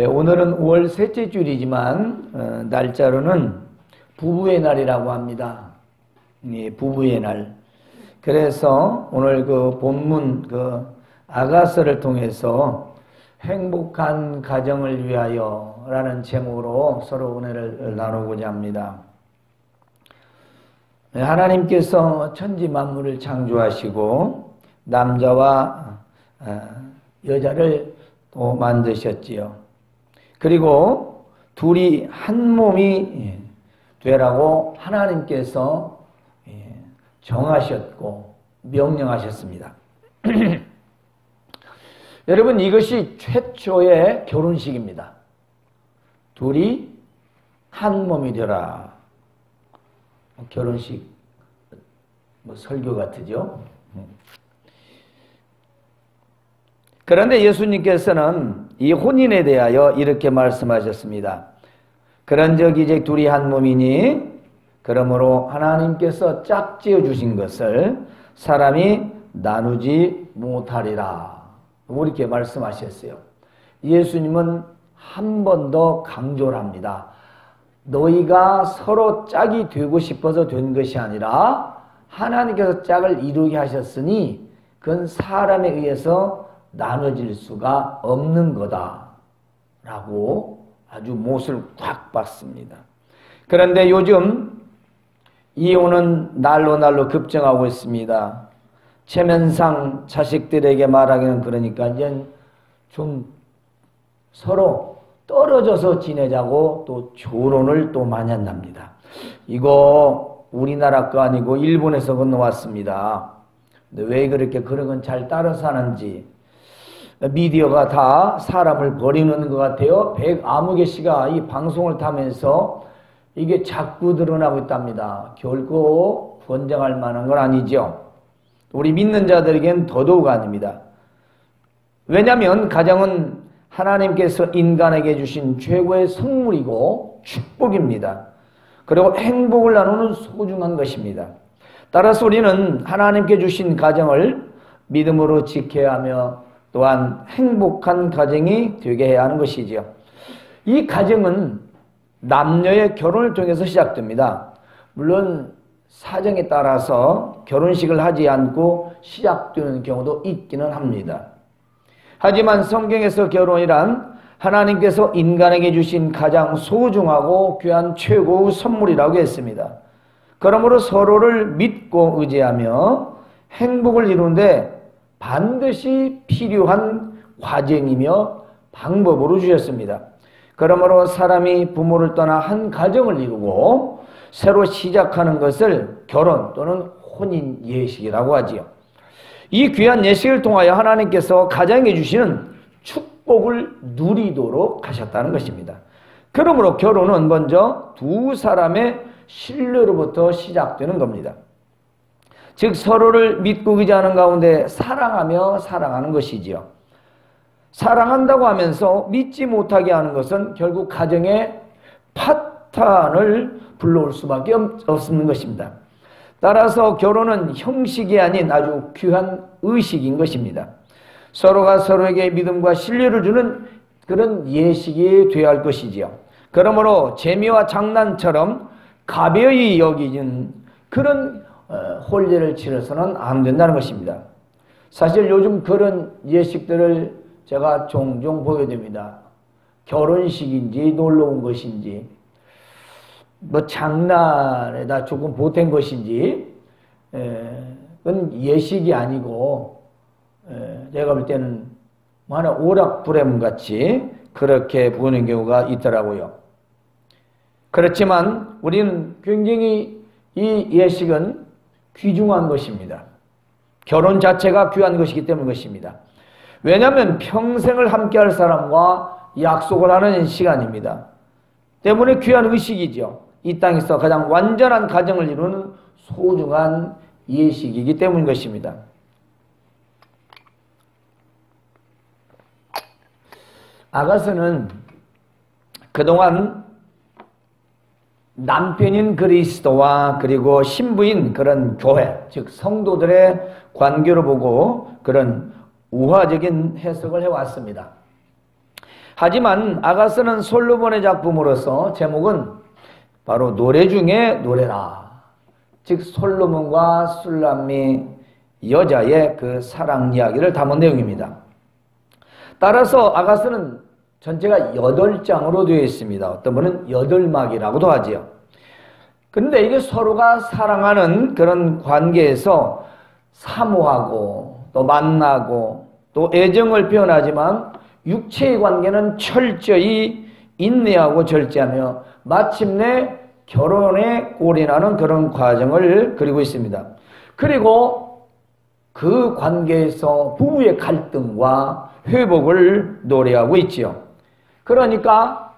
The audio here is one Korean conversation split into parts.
오늘은 5월 셋째 주일이지만 날짜로는 부부의 날이라고 합니다. 부부의 날. 그래서 오늘 그 본문 아가서를 통해서 행복한 가정을 위하여 라는 제목으로 서로 은혜를 나누고자 합니다. 하나님께서 천지 만물을 창조하시고 남자와 여자를 또 만드셨지요. 그리고 둘이 한 몸이 되라고 하나님께서 정하셨고 명령하셨습니다. 여러분, 이것이 최초의 결혼식입니다. 둘이 한 몸이 되라. 결혼식 설교 같으죠? 그런데 예수님께서는 이 혼인에 대하여 이렇게 말씀하셨습니다. 그런즉 이제 둘이 한 몸이니 그러므로 하나님께서 짝지어 주신 것을 사람이 나누지 못하리라. 이렇게 말씀하셨어요. 예수님은 한 번 더 강조를 합니다. 너희가 서로 짝이 되고 싶어서 된 것이 아니라 하나님께서 짝을 이루게 하셨으니 그건 사람에 의해서 나눠질 수가 없는 거다 라고 아주 못을 꽉 박습니다. 그런데 요즘 이혼은 날로 급증하고 있습니다. 체면상 자식들에게 말하기는 그러니까 이제 좀 서로 떨어져서 지내자고 또 조론을 또 많이 한답니다. 이거 우리나라 거 아니고 일본에서 건너왔습니다. 근데 왜 그렇게 그런 건 잘 따라 사는지 미디어가 다 사람을 버리는 것 같아요. 백아무개 씨가 이 방송을 타면서 이게 자꾸 드러나고 있답니다. 결코 권장할 만한 건 아니죠. 우리 믿는 자들에겐 더더욱 아닙니다. 왜냐하면 가정은 하나님께서 인간에게 주신 최고의 선물이고 축복입니다. 그리고 행복을 나누는 소중한 것입니다. 따라서 우리는 하나님께 주신 가정을 믿음으로 지켜야 하며 또한 행복한 가정이 되게 해야 하는 것이죠. 이 가정은 남녀의 결혼을 통해서 시작됩니다. 물론 사정에 따라서 결혼식을 하지 않고 시작되는 경우도 있기는 합니다. 하지만 성경에서 결혼이란 하나님께서 인간에게 주신 가장 소중하고 귀한 최고의 선물이라고 했습니다. 그러므로 서로를 믿고 의지하며 행복을 이루는데 반드시 필요한 과정이며 방법으로 주셨습니다. 그러므로 사람이 부모를 떠나 한 가정을 이루고 새로 시작하는 것을 결혼 또는 혼인 예식이라고 하지요. 이 귀한 예식을 통하여 하나님께서 가정에 주시는 축복을 누리도록 하셨다는 것입니다. 그러므로 결혼은 먼저 두 사람의 신뢰로부터 시작되는 겁니다. 즉 서로를 믿고 의지하는 가운데 사랑하며 사랑하는 것이지요. 사랑한다고 하면서 믿지 못하게 하는 것은 결국 가정에 파탄을 불러올 수밖에 없는 것입니다. 따라서 결혼은 형식이 아닌 아주 귀한 의식인 것입니다. 서로가 서로에게 믿음과 신뢰를 주는 그런 예식이 되어야 할 것이지요. 그러므로 재미와 장난처럼 가벼이 여기는 그런 혼례를 치러서는 안 된다는 것입니다. 사실 요즘 그런 예식들을 제가 종종 보게 됩니다. 결혼식인지 놀러 온 것인지 장난에다 조금 보탠 것인지 그건 예식이 아니고 제가 볼 때는 하나 오락부렘 같이 그렇게 보는 경우가 있더라고요. 그렇지만 우리는 굉장히 이 예식은 귀중한 것입니다. 결혼 자체가 귀한 것이기 때문인 것입니다. 왜냐하면 평생을 함께할 사람과 약속을 하는 시간입니다. 때문에 귀한 의식이죠. 이 땅에서 가장 완전한 가정을 이루는 소중한 예식이기 때문인 것입니다. 아가서는 그동안 남편인 그리스도와 그리고 신부인 그런 교회, 즉 성도들의 관계로 보고 그런 우화적인 해석을 해왔습니다. 하지만 아가스는 솔로몬의 작품으로서 제목은 바로 노래 중에 노래라. 즉 솔로몬과 술람미 여자의 그 사랑 이야기를 담은 내용입니다. 따라서 아가스는 전체가 8장으로 되어 있습니다. 어떤 분은 8막이라고도 하지요. 그런데 이게 서로가 사랑하는 그런 관계에서 사모하고 또 만나고 또 애정을 표현하지만 육체의 관계는 철저히 인내하고 절제하며 마침내 결혼에 골인하는 그런 과정을 그리고 있습니다. 그리고 그 관계에서 부부의 갈등과 회복을 노래하고 있지요. 그러니까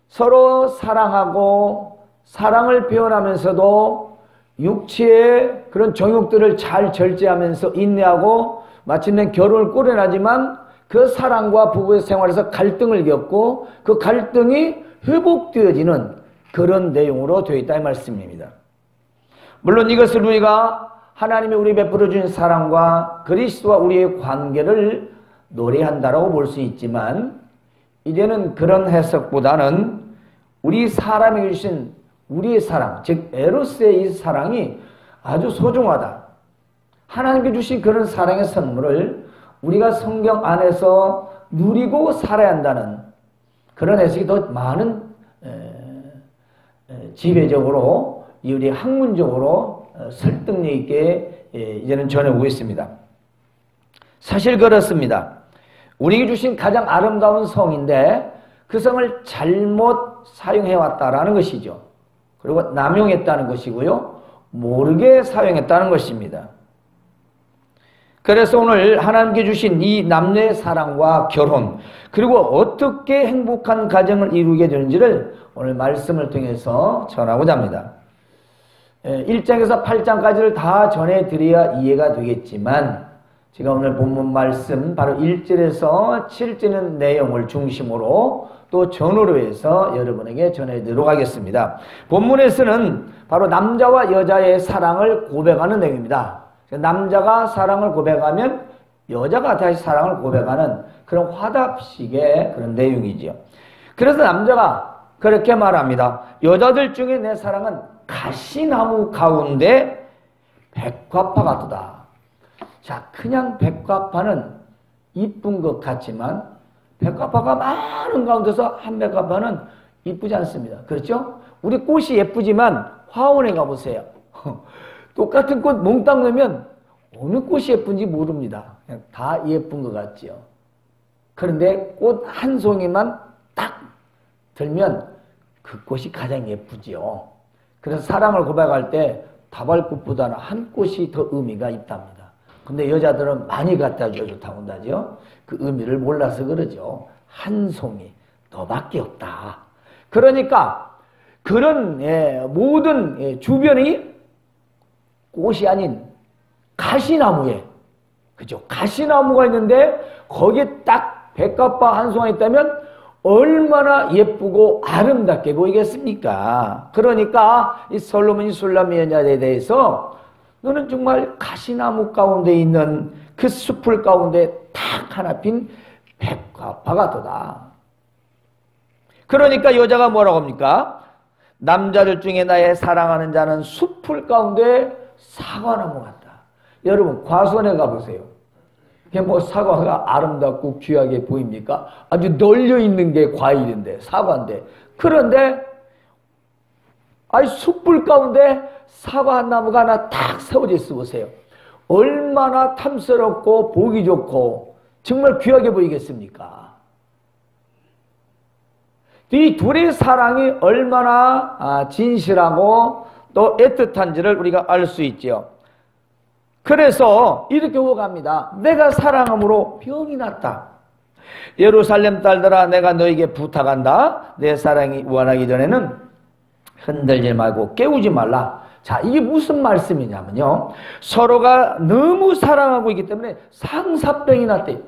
서로 사랑하고 사랑을 표현하면서도 육체의 그런 정욕들을 잘 절제하면서 인내하고 마침내 결혼을 꾸려나지만 그 사랑과 부부의 생활에서 갈등을 겪고 그 갈등이 회복되어지는 그런 내용으로 되어 있다 이 말씀입니다. 물론 이것을 우리가 하나님이 우리 베풀어 주신 사랑과 그리스도와 우리의 관계를 노래한다라고 볼 수 있지만 이제는 그런 해석보다는 우리 사람에게 주신 우리의 사랑, 즉 에로스의 이 사랑이 아주 소중하다. 하나님께 주신 그런 사랑의 선물을 우리가 성경 안에서 누리고 살아야 한다는 그런 해석이 더 많은 지배적으로 우리 학문적으로 설득력 있게 이제는 전해오고 있습니다. 사실 그렇습니다. 우리에게 주신 가장 아름다운 성인데 그 성을 잘못 사용해왔다라는 것이죠. 그리고 남용했다는 것이고요. 모르게 사용했다는 것입니다. 그래서 오늘 하나님께 주신 이 남녀의 사랑과 결혼 그리고 어떻게 행복한 가정을 이루게 되는지를 오늘 말씀을 통해서 전하고자 합니다. 1장에서 8장까지를 다 전해드려야 이해가 되겠지만 제가 오늘 본문 말씀 바로 1절에서 7절의 내용을 중심으로 또 전후로 해서 여러분에게 전해드리도록 하겠습니다. 본문에서는 바로 남자와 여자의 사랑을 고백하는 내용입니다. 남자가 사랑을 고백하면 여자가 다시 사랑을 고백하는 그런 화답식의 그런 내용이죠. 그래서 남자가 그렇게 말합니다. 여자들 중에 내 사랑은 가시나무 가운데 백화파 같도다. 자, 그냥 백화파는 이쁜 것 같지만 백화파가 많은 가운데서 한 백화파는 이쁘지 않습니다. 그렇죠? 우리 꽃이 예쁘지만 화원에 가보세요. 똑같은 꽃 몽땅 넣으면 어느 꽃이 예쁜지 모릅니다. 그냥 다 예쁜 것 같지요. 그런데 꽃 한 송이만 딱 들면 그 꽃이 가장 예쁘지요. 그래서 사랑을 고백할 때 다발꽃보다는 한 꽃이 더 의미가 있답니다. 근데 여자들은 많이 갖다 줘야 좋다고 한다죠. 그 의미를 몰라서 그러죠. 한 송이 너밖에 없다. 그러니까 그런 모든 주변이 꽃이 아닌 가시나무에, 그죠? 가시나무가 있는데 거기에 딱 백합화 한 송이 있다면 얼마나 예쁘고 아름답게 보이겠습니까? 그러니까 이 솔로몬이 술람미 여자에 대해서 너는 정말 가시나무 가운데 있는 그 숲을 가운데 딱 하나 핀 백합화 같도다. 그러니까 여자가 뭐라고 합니까? 남자들 중에 나의 사랑하는 자는 숲을 가운데 사과나무 같다. 여러분 과수원에 가보세요. 그게 뭐 사과가 아름답고 귀하게 보입니까? 아주 널려 있는 게 과일인데 사과인데. 그런데 아이 숲불 가운데 사과 한 나무가 하나 탁 세워져 있어 보세요. 얼마나 탐스럽고 보기 좋고 정말 귀하게 보이겠습니까? 이 둘의 사랑이 얼마나 진실하고 또 애틋한지를 우리가 알 수 있죠. 그래서 이렇게 오갑니다. 내가 사랑함으로 병이 났다. 예루살렘 딸들아 내가 너에게 부탁한다. 내 사랑이 원하기 전에는 흔들지 말고 깨우지 말라. 자, 이게 무슨 말씀이냐면요. 서로가 너무 사랑하고 있기 때문에 상사병이 났대요.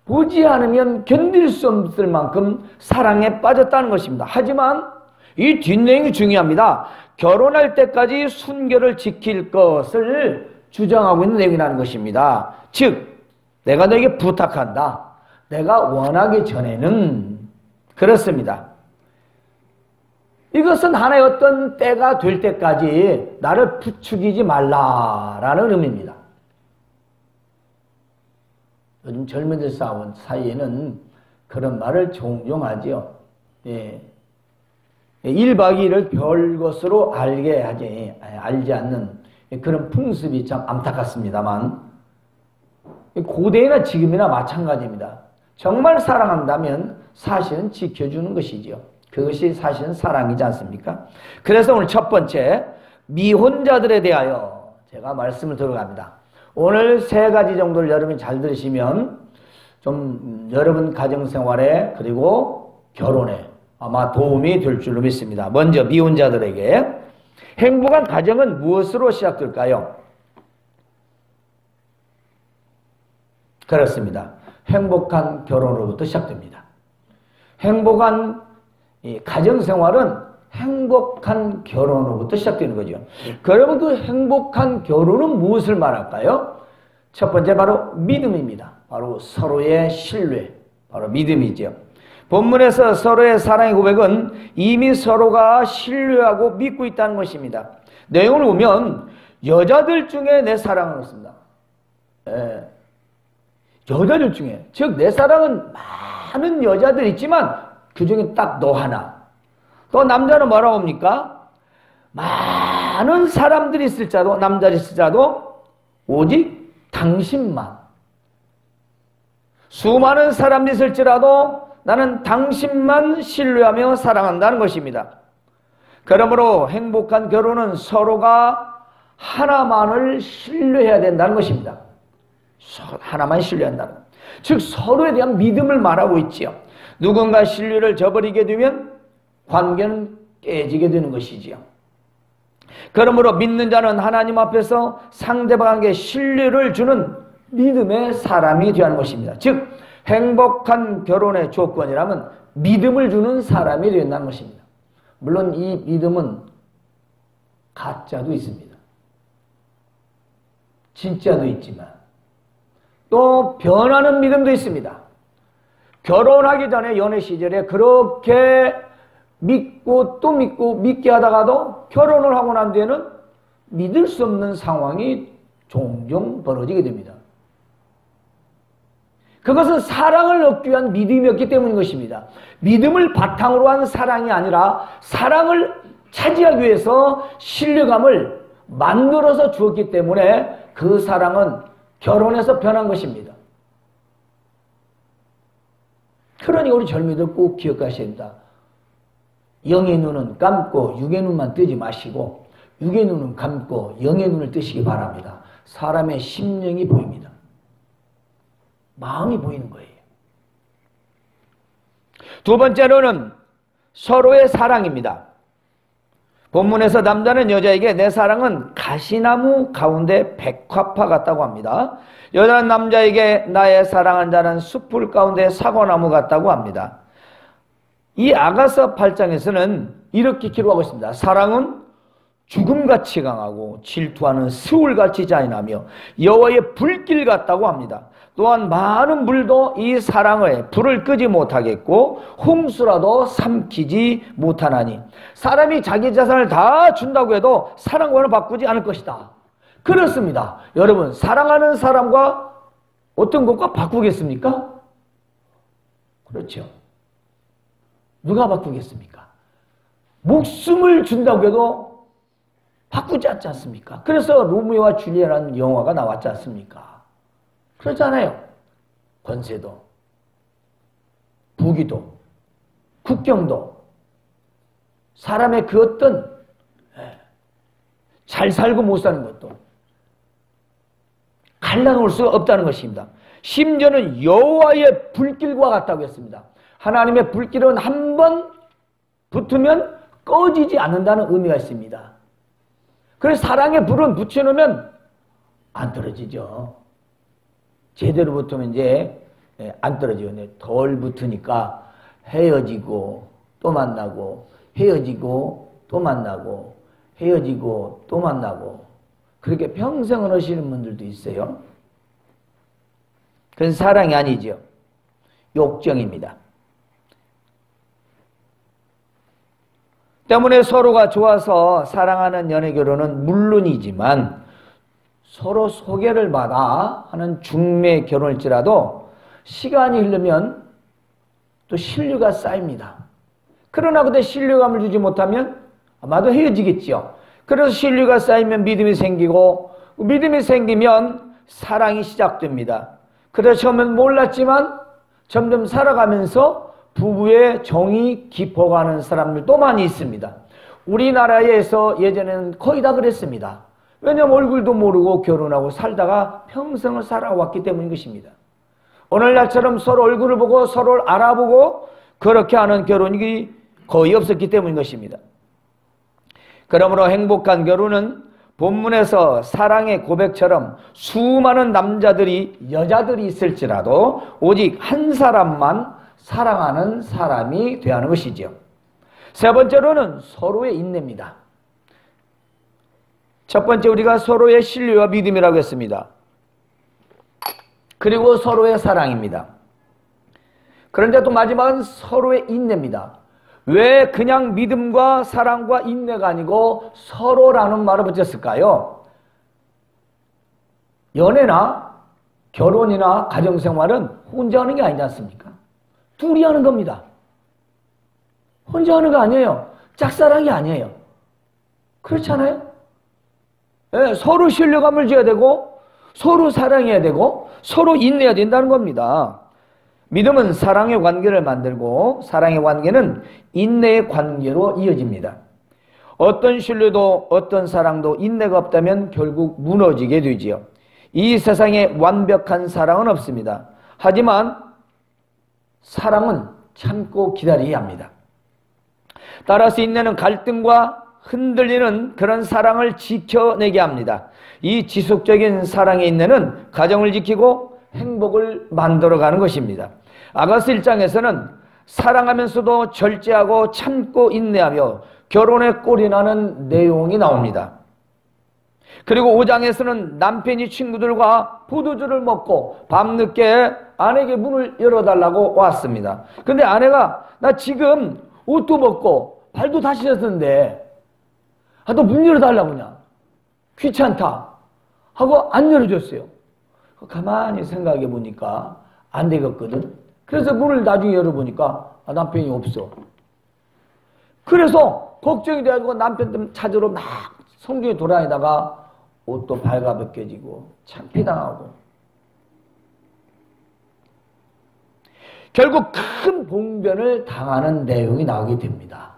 보지 않으면 견딜 수 없을 만큼 사랑에 빠졌다는 것입니다. 하지만 이 뒷내용이 중요합니다. 결혼할 때까지 순결을 지킬 것을 주장하고 있는 내용이라는 것입니다. 즉 내가 너에게 부탁한다. 내가 원하기 전에는 그렇습니다. 이것은 하나의 어떤 때가 될 때까지 나를 부추기지 말라라는 의미입니다. 요즘 젊은이들 사이에는 그런 말을 종종 하지요. 예. 1박 2일을 별것으로 알지 않는 그런 풍습이 참 안타깝습니다만, 고대나 지금이나 마찬가지입니다. 정말 사랑한다면 사실은 지켜주는 것이지요. 그것이 사실은 사랑이지 않습니까? 그래서 오늘 첫 번째, 미혼자들에 대하여 제가 말씀을 들어갑니다. 오늘 3가지 정도를 여러분이 잘 들으시면 좀 여러분 가정생활에 그리고 결혼에 아마 도움이 될 줄로 믿습니다. 먼저 미혼자들에게 행복한 가정은 무엇으로 시작될까요? 그렇습니다. 행복한 결혼으로부터 시작됩니다. 행복한 가정생활은 행복한 결혼으로부터 시작되는 거죠. 그러면 그 행복한 결혼은 무엇을 말할까요? 첫 번째 바로 믿음입니다. 바로 서로의 신뢰, 바로 믿음이죠. 본문에서 서로의 사랑의 고백은 이미 서로가 신뢰하고 믿고 있다는 것입니다. 내용을 보면 여자들 중에 내 사랑은 없습니다. 여자들 중에, 즉 내 사랑은 많은 여자들 있지만 그 중에 딱 너 하나. 또 남자는 뭐라고 합니까? 많은 사람들이 있을지라도, 남자들이 있을지라도 오직 당신만. 수많은 사람들이 있을지라도 나는 당신만 신뢰하며 사랑한다는 것입니다. 그러므로 행복한 결혼은 서로가 하나만을 신뢰해야 된다는 것입니다. 하나만 신뢰한다는 것. 즉 서로에 대한 믿음을 말하고 있지요. 누군가 신뢰를 저버리게 되면 관계는 깨지게 되는 것이지요. 그러므로 믿는 자는 하나님 앞에서 상대방에게 신뢰를 주는 믿음의 사람이 되어야 하는 것입니다. 즉 행복한 결혼의 조건이라면 믿음을 주는 사람이 된다는 것입니다. 물론 이 믿음은 가짜도 있습니다. 진짜도 있지만 또 변하는 믿음도 있습니다. 결혼하기 전에 연애 시절에 그렇게 믿고 또 믿고 믿게 하다가도 결혼을 하고 난 뒤에는 믿을 수 없는 상황이 종종 벌어지게 됩니다. 그것은 사랑을 얻기 위한 믿음이었기 때문인 것입니다. 믿음을 바탕으로 한 사랑이 아니라 사랑을 차지하기 위해서 신뢰감을 만들어서 주었기 때문에 그 사랑은 결혼해서 변한 것입니다. 그러니 우리 젊이들 꼭 기억하셔야 됩니다. 영의 눈은 감고 육의 눈만 뜨지 마시고 육의 눈은 감고 영의 눈을 뜨시기 바랍니다. 사람의 심령이 보입니다. 마음이 보이는 거예요. 두 번째로는 서로의 사랑입니다. 본문에서 남자는 여자에게 내 사랑은 가시나무 가운데 백화파 같다고 합니다. 여자는 남자에게 나의 사랑한 자는 숲풀 가운데 사과나무 같다고 합니다. 이 아가서 8장에서는 이렇게 기록하고 있습니다. 사랑은 죽음같이 강하고 질투하는 스울같이 잔인하며 여호와의 불길 같다고 합니다. 또한 많은 물도 이 사랑을 불을 끄지 못하겠고 홍수라도 삼키지 못하나니 사람이 자기 재산을 다 준다고 해도 사랑과는 바꾸지 않을 것이다. 그렇습니다. 여러분, 사랑하는 사람과 어떤 것과 바꾸겠습니까? 그렇죠. 누가 바꾸겠습니까? 목숨을 준다고 해도 바꾸지 않지 않습니까? 그래서 로미오와 줄리엣이라는 영화가 나왔지 않습니까? 그렇잖아요. 권세도, 부귀도, 국경도, 사람의 그 어떤 잘 살고 못 사는 것도 갈라놓을 수 없다는 것입니다. 심지어는 여호와의 불길과 같다고 했습니다. 하나님의 불길은 한 번 붙으면 꺼지지 않는다는 의미가 있습니다. 그래서 사랑의 불은 붙여놓으면 안 떨어지죠. 제대로 붙으면 이제 안 떨어지요. 덜 붙으니까 헤어지고 또 만나고 헤어지고 또 만나고 헤어지고 또 만나고 그렇게 평생을 하시는 분들도 있어요. 그건 사랑이 아니죠. 욕정입니다. 때문에 서로가 좋아서 사랑하는 연애 결혼은 물론이지만 서로 소개를 받아 하는 중매 결혼일지라도 시간이 흐르면 또 신뢰가 쌓입니다. 그러나 그때 신뢰감을 주지 못하면 아마도 헤어지겠죠. 그래서 신뢰가 쌓이면 믿음이 생기고, 믿음이 생기면 사랑이 시작됩니다. 그래서 처음엔 몰랐지만 점점 살아가면서 부부의 정이 깊어가는 사람들도 많이 있습니다. 우리나라에서 예전에는 거의 다 그랬습니다. 왜냐하면 얼굴도 모르고 결혼하고 살다가 평생을 살아왔기 때문인 것입니다. 오늘날처럼 서로 얼굴을 보고 서로를 알아보고 그렇게 하는 결혼이 거의 없었기 때문인 것입니다. 그러므로 행복한 결혼은 본문에서 사랑의 고백처럼 수많은 남자들이, 여자들이 있을지라도 오직 한 사람만 사랑하는 사람이 되어야 하는 것이죠. 세 번째로는 서로의 인내입니다. 첫 번째 우리가 서로의 신뢰와 믿음이라고 했습니다. 그리고 서로의 사랑입니다. 그런데 또 마지막은 서로의 인내입니다. 왜 그냥 믿음과 사랑과 인내가 아니고 서로라는 말을 붙였을까요? 연애나 결혼이나 가정생활은 혼자 하는 게 아니지 않습니까? 둘이 하는 겁니다. 혼자 하는 거 아니에요. 짝사랑이 아니에요. 그렇잖아요? 네, 서로 신뢰감을 줘야 되고 서로 사랑해야 되고 서로 인내해야 된다는 겁니다. 믿음은 사랑의 관계를 만들고 사랑의 관계는 인내의 관계로 이어집니다. 어떤 신뢰도 어떤 사랑도 인내가 없다면 결국 무너지게 되지요. 이 세상에 완벽한 사랑은 없습니다. 하지만 사랑은 참고 기다려야 합니다. 따라서 인내는 갈등과 흔들리는 그런 사랑을 지켜내게 합니다. 이 지속적인 사랑의 인내는 가정을 지키고 행복을 만들어가는 것입니다. 아가서 1장에서는 사랑하면서도 절제하고 참고 인내하며 결혼에 꼴이 나는 내용이 나옵니다. 그리고 5장에서는 남편이 친구들과 포도주를 먹고 밤늦게 아내에게 문을 열어달라고 왔습니다. 근데 아내가 나 지금 옷도 벗고 발도 다 씻었는데 너 문 열어달라고 그냥 귀찮다 하고 안 열어줬어요. 가만히 생각해 보니까 안 되겠거든. 그래서 문을 나중에 열어보니까 남편이 없어. 그래서 걱정이 돼가지고 남편 찾으러 막 성중에 돌아다니다가 옷도 발가벗겨지고 창피당하고 결국 큰 봉변을 당하는 내용이 나오게 됩니다.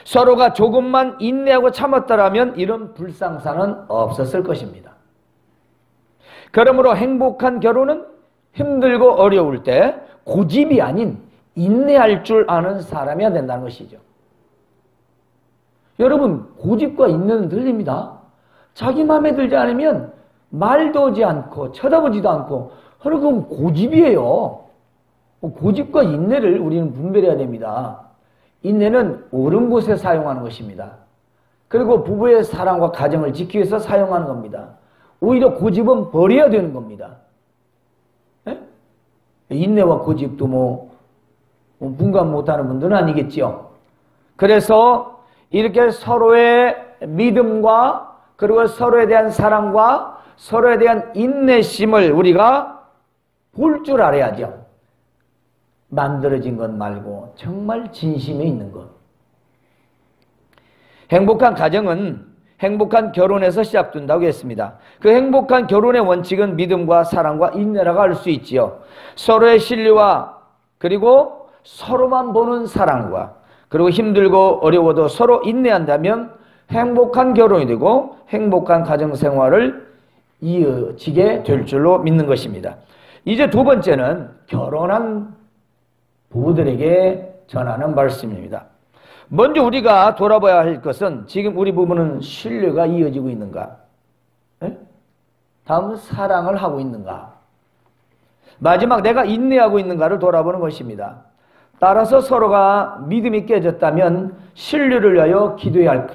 서로가 조금만 인내하고 참았더라면 이런 불상사는 없었을 것입니다. 그러므로 행복한 결혼은 힘들고 어려울 때 고집이 아닌 인내할 줄 아는 사람이어야 된다는 것이죠. 여러분, 고집과 인내는 틀립니다. 자기 마음에 들지 않으면 말도 하지 않고 쳐다보지도 않고 그건 고집이에요. 고집과 인내를 우리는 분별해야 됩니다. 인내는 옳은 곳에 사용하는 것입니다. 그리고 부부의 사랑과 가정을 지키기 위해서 사용하는 겁니다. 오히려 고집은 버려야 되는 겁니다. 에? 인내와 고집도 분간 못하는 분들은 아니겠지요. 그래서 이렇게 서로의 믿음과 그리고 서로에 대한 사랑과 서로에 대한 인내심을 우리가 볼 줄 알아야죠. 만들어진 것 말고 정말 진심에 있는 것. 행복한 가정은 행복한 결혼에서 시작된다고 했습니다. 그 행복한 결혼의 원칙은 믿음과 사랑과 인내라고 할 수 있지요. 서로의 신뢰와 그리고 서로만 보는 사랑과 그리고 힘들고 어려워도 서로 인내한다면 행복한 결혼이 되고 행복한 가정생활을 이어지게 될 줄로 믿는 것입니다. 이제 두 번째는 결혼한 부부들에게 전하는 말씀입니다. 먼저 우리가 돌아봐야 할 것은 지금 우리 부부는 신뢰가 이어지고 있는가? 에? 다음은 사랑을 하고 있는가? 마지막 내가 인내하고 있는가를 돌아보는 것입니다. 따라서 서로가 믿음이 깨졌다면 신뢰를 위하여 기도해야 할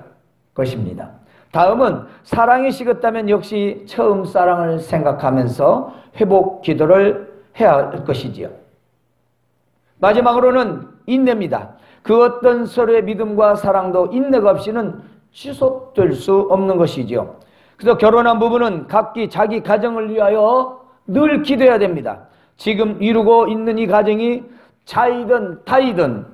것입니다. 다음은 사랑이 식었다면 역시 처음 사랑을 생각하면서 회복 기도를 해야 할 것이지요. 마지막으로는 인내입니다. 그 어떤 서로의 믿음과 사랑도 인내가 없이는 지속될 수 없는 것이지요. 그래서 결혼한 부부는 각기 자기 가정을 위하여 늘 기도해야 됩니다. 지금 이루고 있는 이 가정이 자이든 타이든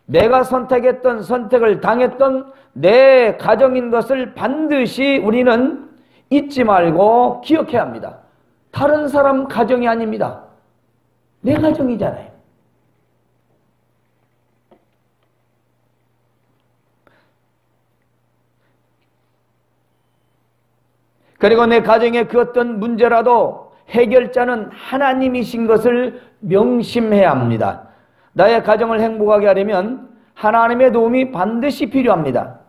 내가 선택했던 선택을 당했던 내 가정인 것을 반드시 우리는 잊지 말고 기억해야 합니다. 다른 사람 가정이 아닙니다. 내 가정이잖아요. 그리고 내 가정의 그 어떤 문제라도 해결자는 하나님이신 것을 명심해야 합니다. 나의 가정을 행복하게 하려면 하나님의 도움이 반드시 필요합니다.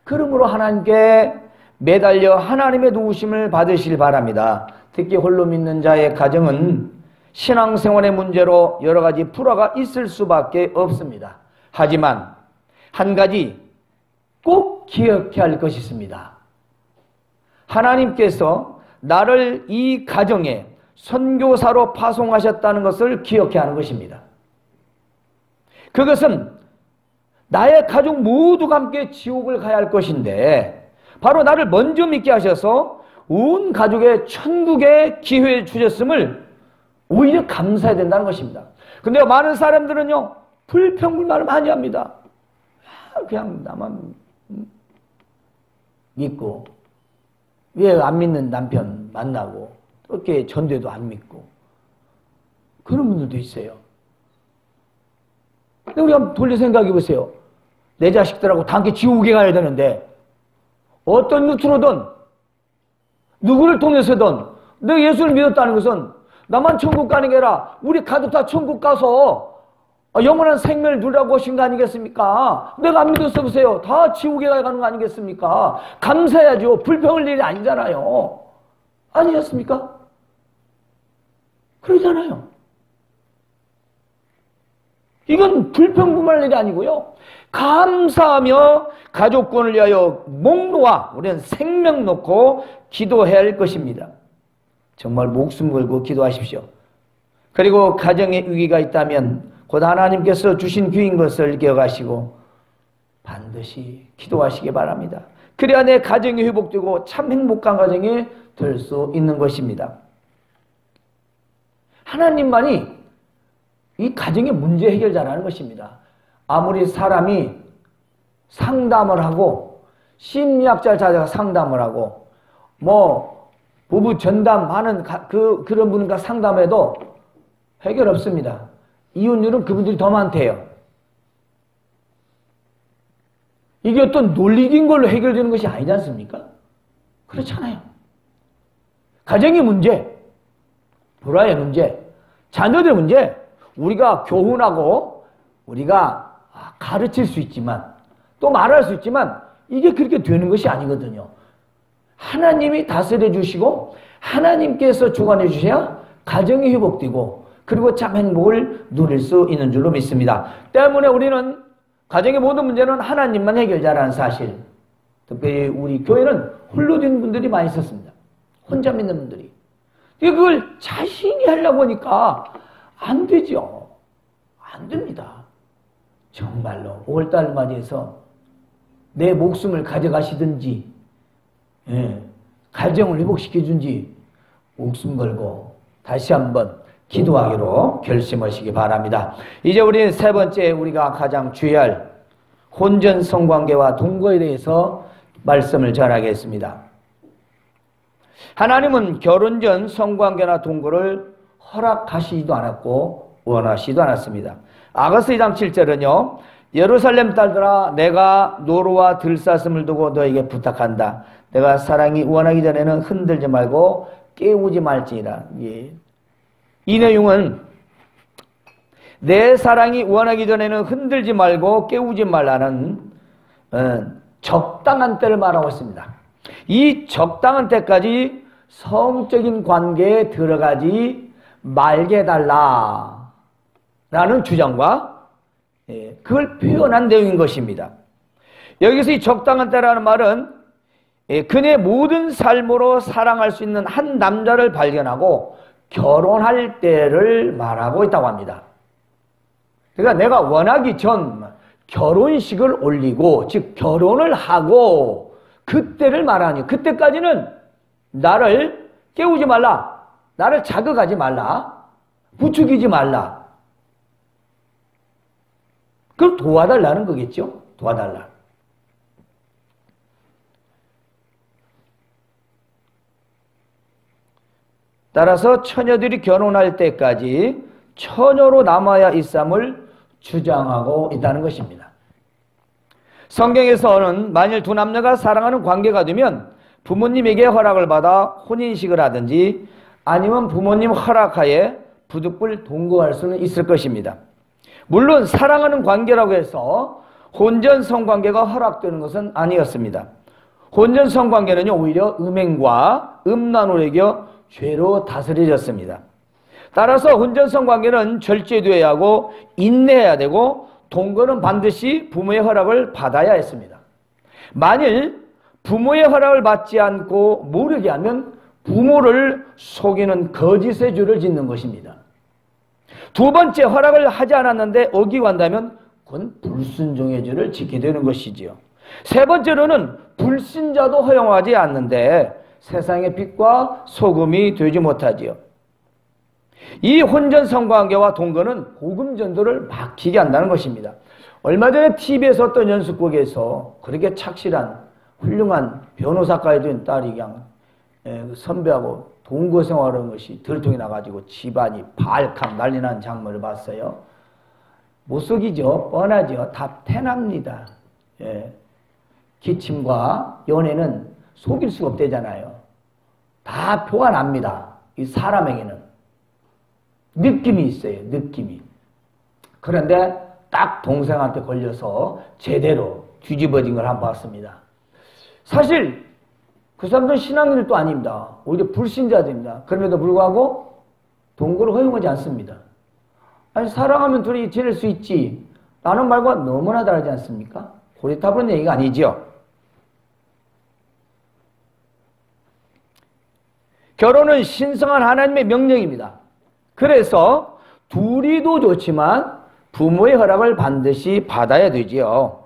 그러므로 하나님께 매달려 하나님의 도우심을 받으실 바랍니다. 특히 홀로 믿는 자의 가정은 신앙생활의 문제로 여러 가지 불화가 있을 수밖에 없습니다. 하지만 한 가지 꼭 기억해야 할 것이 있습니다. 하나님께서 나를 이 가정에 선교사로 파송하셨다는 것을 기억해야 하는 것입니다. 그것은 나의 가족 모두가 함께 지옥을 가야 할 것인데 바로 나를 먼저 믿게 하셔서 온 가족의 천국의 기회를 주셨음을 오히려 감사해야 된다는 것입니다. 근데 많은 사람들은요 불평불만을 많이 합니다. 그냥 나만 믿고 왜 안 믿는 남편 만나고 그렇게 전도도 안 믿고 그런 분들도 있어요. 근데 우리 한번 돌려 생각해 보세요. 내 자식들하고 다 함께 지옥에 가야 되는데 어떤 루트로든 누구를 통해서든 내가 예수를 믿었다는 것은 나만 천국 가는 게 아니라 우리 가족 다 천국 가서 영원한 생명을 누리라고 하신 거 아니겠습니까? 내가 안 믿었어 보세요. 다 지옥에 가는 거 아니겠습니까? 감사해야죠. 불평할 일이 아니잖아요. 아니었습니까? 그러잖아요. 이건 불평불만할 일이 아니고요. 감사하며 가족권을 위하여 목 놓아 우리는 생명 놓고 기도해야 할 것입니다. 정말 목숨 걸고 기도하십시오. 그리고 가정에 위기가 있다면 곧 하나님께서 주신 기회인 것을 기억하시고 반드시 기도하시기 바랍니다. 그래야 내 가정이 회복되고 참 행복한 가정이 될 수 있는 것입니다. 하나님만이 이 가정의 문제 해결자라는 것입니다. 아무리 사람이 상담을 하고 심리학자를 찾아가 상담을 하고 뭐 부부 전담하는 그런 분과 상담해도 해결 없습니다. 이혼율은 그분들이 더 많대요. 이게 어떤 논리적인 걸로 해결되는 것이 아니지 않습니까? 그렇잖아요. 가정의 문제, 불화의 문제, 자녀들의 문제, 우리가 교훈하고 우리가 가르칠 수 있지만 또 말할 수 있지만 이게 그렇게 되는 것이 아니거든요. 하나님이 다스려 주시고 하나님께서 주관해 주셔야 가정이 회복되고 그리고 참 행복을 누릴 수 있는 줄로 믿습니다. 때문에 우리는 가정의 모든 문제는 하나님만 해결자라는 사실. 특별히 우리 교회는 홀로 된 분들이 많이 있었습니다. 혼자 믿는 분들이. 그걸 자신이 하려고 하니까 안 되죠. 안 됩니다. 정말로 5월달 맞이해서 내 목숨을 가져가시든지 가정을 회복시켜준지 목숨 걸고 다시 한번 기도하기로 결심하시기 바랍니다. 이제 우리 세 번째 우리가 가장 주의할 혼전 성관계와 동거에 대해서 말씀을 전하겠습니다. 하나님은 결혼 전 성관계나 동거를 허락하시지도 않았고 원하시지도 않았습니다. 아가서 2장 7절은요. 예루살렘 딸들아 내가 노루와 들사슴을 두고 너에게 부탁한다. 내가 사랑이 원하기 전에는 흔들지 말고 깨우지 말지니라. 예. 이 내용은 내 사랑이 원하기 전에는 흔들지 말고 깨우지 말라는 적당한 때를 말하고 있습니다. 이 적당한 때까지 성적인 관계에 들어가지 말게 해달라 라는 주장과 그걸 표현한 내용인 것입니다. 여기서 이 적당한 때라는 말은 그의 모든 삶으로 사랑할 수 있는 한 남자를 발견하고 결혼할 때를 말하고 있다고 합니다. 그러니까 내가 원하기 전 결혼식을 올리고, 즉 결혼을 하고 그때를 말하니, 그때까지는 나를 깨우지 말라, 나를 자극하지 말라, 부추기지 말라. 그럼 도와달라는 거겠죠. 도와달라. 따라서 처녀들이 결혼할 때까지 처녀로 남아야 있음을 주장하고 있다는 것입니다. 성경에서는 만일 두 남녀가 사랑하는 관계가 되면 부모님에게 허락을 받아 혼인식을 하든지 아니면 부모님 허락하에 부득불 동거할 수는 있을 것입니다. 물론 사랑하는 관계라고 해서 혼전 성관계가 허락되는 것은 아니었습니다. 혼전 성관계는요, 오히려 음행과 음란으로 이겨 죄로 다스려졌습니다. 따라서 혼전 성관계는 절제되어야 하고 인내해야 되고 동거는 반드시 부모의 허락을 받아야 했습니다. 만일 부모의 허락을 받지 않고 모르게 하면 부모를 속이는 거짓의 죄를 짓는 것입니다. 두 번째, 허락을 하지 않았는데 어기한다면 그건 불순종의 죄를 짓게 되는 것이지요. 세 번째로는 불신자도 허용하지 않는데 세상의 빛과 소금이 되지 못하지요. 이 혼전 성관계와 동거는 복음 전도를 막히게 한다는 것입니다. 얼마 전에 TV에서 어떤 연습국에서 그렇게 착실한 훌륭한 변호사까지 된 딸이 그냥 선배하고 동거 생활하는 것이 들통이 나가지고 집안이 발칵 난리 난 장면을 봤어요. 못 속이죠. 뻔하죠. 다 태납니다. 기침과 연애는 속일 수가 없대잖아요. 다 표가 납니다. 이 사람에게는. 느낌이 있어요. 느낌이. 그런데 딱 동생한테 걸려서 제대로 뒤집어진 걸 한번 봤습니다. 사실 그 사람들은 신앙인들도 아닙니다. 오히려 불신자들입니다. 그럼에도 불구하고 동거를 허용하지 않습니다. 아니, 사랑하면 둘이 지낼 수 있지 라는 말과 너무나 다르지 않습니까? 고리타분한 얘기가 아니죠. 결혼은 신성한 하나님의 명령입니다. 그래서 둘이도 좋지만 부모의 허락을 반드시 받아야 되지요.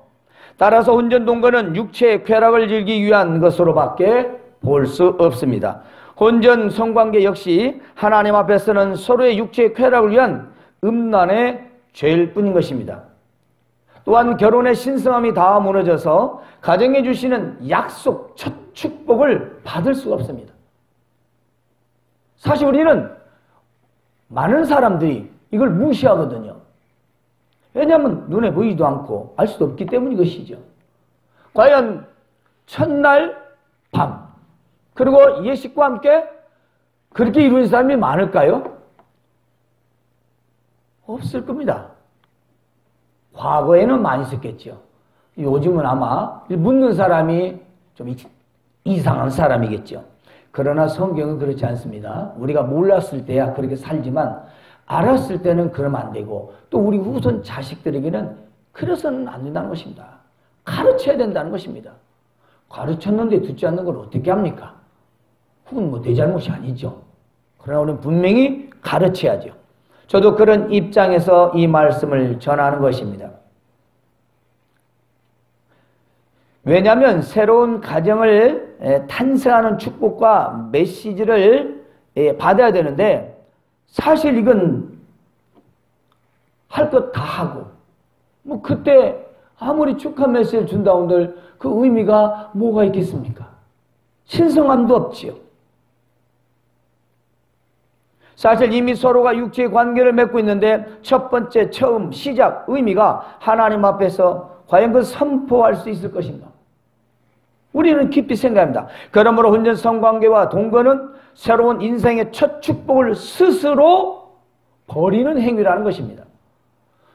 따라서 혼전 동거는 육체의 쾌락을 즐기기 위한 것으로밖에 볼 수 없습니다. 혼전 성관계 역시 하나님 앞에서는 서로의 육체의 쾌락을 위한 음란의 죄일 뿐인 것입니다. 또한 결혼의 신성함이 다 무너져서 가정에 주시는 약속, 첫 축복을 받을 수가 없습니다. 사실 우리는 많은 사람들이 이걸 무시하거든요. 왜냐하면 눈에 보이지도 않고 알 수도 없기 때문인 것이죠. 과연 첫날 밤 그리고 예식과 함께 그렇게 이루는 사람이 많을까요? 없을 겁니다. 과거에는 많이 있었겠죠. 요즘은 아마 묻는 사람이 좀 이상한 사람이겠죠. 그러나 성경은 그렇지 않습니다. 우리가 몰랐을 때야 그렇게 살지만 알았을 때는 그러면 안 되고 또 우리 후손 자식들에게는 그래서는 안 된다는 것입니다. 가르쳐야 된다는 것입니다. 가르쳤는데 듣지 않는 걸 어떻게 합니까? 그건 뭐 내 잘못이 아니죠. 그러나 우리는 분명히 가르쳐야죠. 저도 그런 입장에서 이 말씀을 전하는 것입니다. 왜냐하면 새로운 가정을 탄생하는 축복과 메시지를 받아야 되는데 사실 이건 할 것 다 하고 뭐 그때 아무리 축하 메시지를 준다 한들 그 의미가 뭐가 있겠습니까? 신성함도 없지요. 사실 이미 서로가 육체의 관계를 맺고 있는데 첫 번째 처음 시작 의미가 하나님 앞에서 과연 그 선포할 수 있을 것인가? 우리는 깊이 생각합니다. 그러므로 혼전 성관계와 동거는 새로운 인생의 첫 축복을 스스로 버리는 행위라는 것입니다.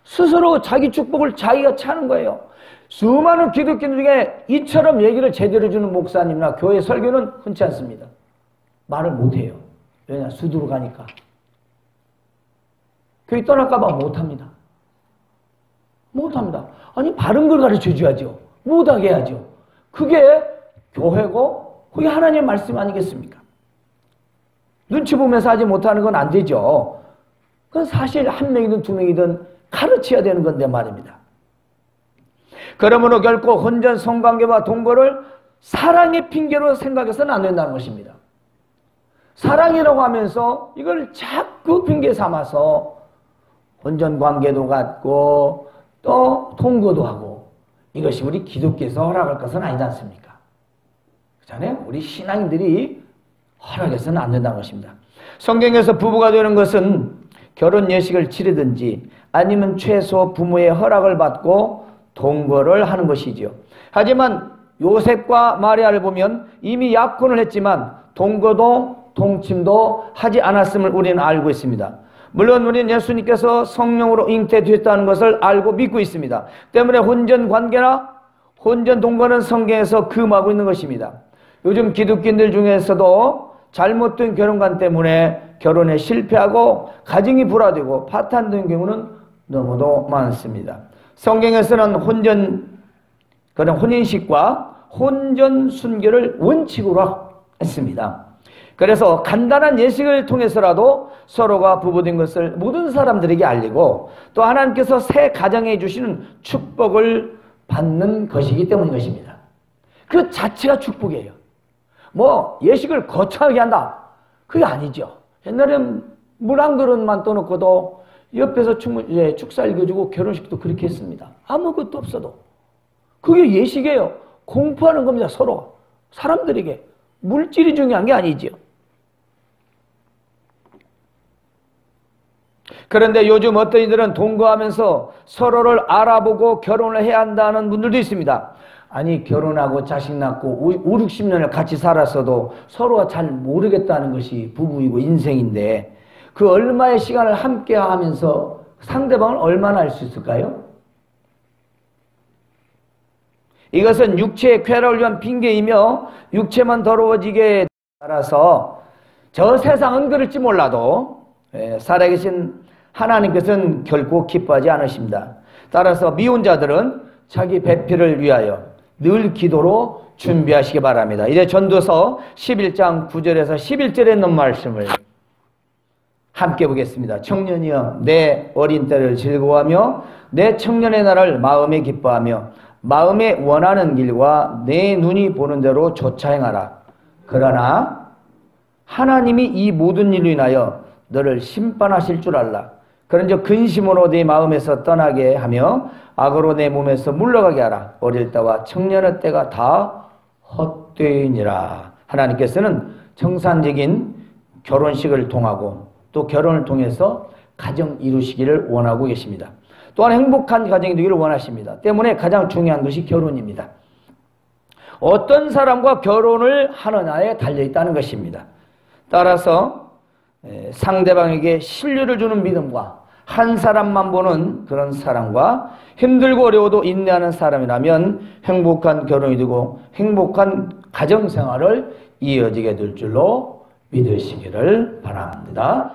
스스로 자기 축복을 자기가 차는 거예요. 수많은 기독교 중에 이처럼 얘기를 제대로 해주는 목사님이나 교회 설교는 흔치 않습니다. 말을 못해요. 왜냐? 수두로 가니까. 교회 떠날까 봐 못합니다. 못합니다. 아니 바른 걸 가르쳐 줘야죠. 못하게 해야죠. 그게 교회고 그게 하나님의 말씀 아니겠습니까? 눈치 보면서 하지 못하는 건 안 되죠. 그건 사실 한 명이든 두 명이든 가르쳐야 되는 건데 말입니다. 그러므로 결코 혼전 성관계와 동거를 사랑의 핑계로 생각해서는 안 된다는 것입니다. 사랑이라고 하면서 이걸 자꾸 핑계 삼아서 혼전 관계도 갖고 또 동거도 하고, 이것이 우리 기독교에서 허락할 것은 아니지 않습니까? 그렇잖아요? 우리 신앙인들이 허락해서는 안 된다는 것입니다. 성경에서 부부가 되는 것은 결혼 예식을 치르든지 아니면 최소 부모의 허락을 받고 동거를 하는 것이죠. 하지만 요셉과 마리아를 보면 이미 약혼을 했지만 동거도 동침도 하지 않았음을 우리는 알고 있습니다. 물론 우리는 예수님께서 성령으로 잉태되었다는 것을 알고 믿고 있습니다. 때문에 혼전 관계나 혼전 동거는 성경에서 금하고 있는 것입니다. 요즘 기독교인들 중에서도 잘못된 결혼관 때문에 결혼에 실패하고 가정이 불화되고 파탄된 경우는 너무도 많습니다. 성경에서는 그런 혼인식과 혼전 순결을 원칙으로 했습니다. 그래서 간단한 예식을 통해서라도 서로가 부부된 것을 모든 사람들에게 알리고 또 하나님께서 새 가정에 주시는 축복을 받는 것이기 때문인 것입니다. 그 자체가 축복이에요. 뭐 예식을 거창하게 한다, 그게 아니죠. 옛날엔 물 한 그릇만 떠놓고도 옆에서 축사 읽어주고 결혼식도 그렇게 했습니다. 아무것도 없어도. 그게 예식이에요. 공부하는 겁니다. 서로 사람들에게. 물질이 중요한 게 아니죠. 그런데 요즘 어떤 이들은 동거하면서 서로를 알아보고 결혼을 해야 한다는 분들도 있습니다. 아니, 결혼하고 자식 낳고 5, 60년을 같이 살았어도 서로가 잘 모르겠다는 것이 부부이고 인생인데, 그 얼마의 시간을 함께 하면서 상대방을 얼마나 알 수 있을까요? 이것은 육체의 쾌락을 위한 핑계이며 육체만 더러워지게 따라서 저 세상은 그럴지 몰라도 살아계신 하나님께서는 결코 기뻐하지 않으십니다. 따라서 미혼자들은 자기 배필을 위하여 늘 기도로 준비하시기 바랍니다. 이제 전도서 11장 9절에서 11절에 있는 말씀을 함께 보겠습니다. 청년이여, 내 어린 때를 즐거워하며 내 청년의 날을 마음에 기뻐하며 마음에 원하는 길과 내 눈이 보는 대로 조차 행하라. 그러나 하나님이 이 모든 일로 인하여 너를 심판하실 줄 알라. 그런즉 근심으로 네 마음에서 떠나게 하며 악으로 내 몸에서 물러가게 하라. 어릴 때와 청년의 때가 다 헛되이니라. 하나님께서는 정상적인 결혼식을 통하고 또 결혼을 통해서 가정 이루시기를 원하고 계십니다. 또한 행복한 가정이 되기를 원하십니다. 때문에 가장 중요한 것이 결혼입니다. 어떤 사람과 결혼을 하느냐에 달려있다는 것입니다. 따라서 상대방에게 신뢰를 주는 믿음과 한 사람만 보는 그런 사람과 힘들고 어려워도 인내하는 사람이라면 행복한 결혼이 되고 행복한 가정생활을 이어지게 될 줄로 믿으시기를 바랍니다.